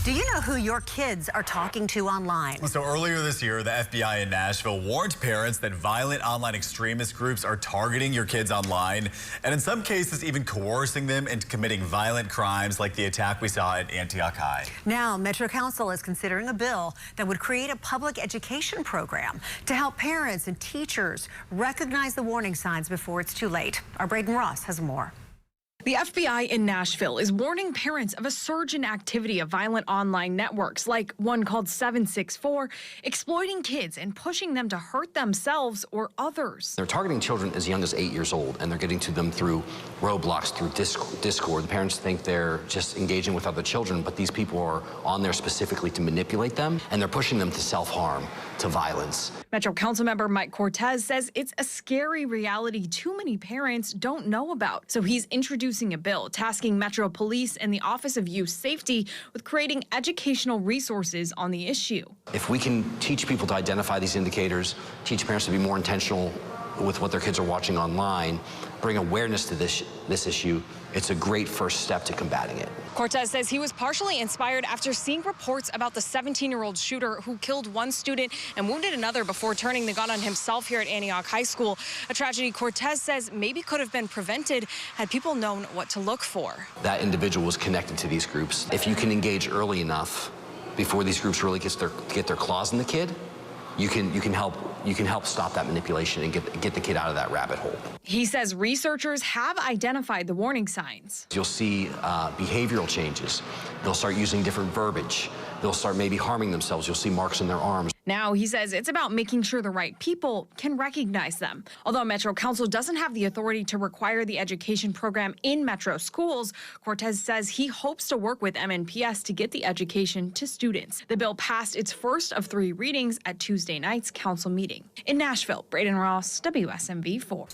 Do you know who your kids are talking to online? So earlier this year, the FBI in Nashville warned parents that violent online extremist groups are targeting your kids online, and in some cases even coercing them into committing violent crimes like the attack we saw at Antioch High. Now, Metro Council is considering a bill that would create a public education program to help parents and teachers recognize the warning signs before it's too late. Our Braden Ross has more. The FBI in Nashville is warning parents of a surge in activity of violent online networks, like one called 764, exploiting kids and pushing them to hurt themselves or others. They're targeting children as young as 8 years old, and they're getting to them through Roblox, through Discord. The parents think they're just engaging with other children, but these people are on there specifically to manipulate them, and they're pushing them to self-harm, to violence. Metro Council member Mike Cortez says it's a scary reality too many parents don't know about. So he's introducing a bill tasking Metro Police and the Office of Youth Safety with creating educational resources on the issue. If we can teach people to identify these indicators, teach parents to be more intentional with what their kids are watching online, bring awareness to this issue, it's a great first step to combating it. Cortez says he was partially inspired after seeing reports about the 17-year-old shooter who killed one student and wounded another before turning the gun on himself here at Antioch High School. A tragedy Cortez says maybe could have been prevented had people known what to look for. That individual was connected to these groups. If you can engage early enough before these groups really get their claws in the kid, you can help stop that manipulation and get the kid out of that rabbit hole. He says researchers have identified the warning signs. You'll see behavioral changes. They'll start using different verbiage. They'll start maybe harming themselves. You'll see marks on their arms. Now, he says it's about making sure the right people can recognize them. Although Metro Council doesn't have the authority to require the education program in Metro schools, Cortez says he hopes to work with MNPS to get the education to students. The bill passed its first of 3 readings at Tuesday night's council meeting. In Nashville, Braden Ross, WSMV 4.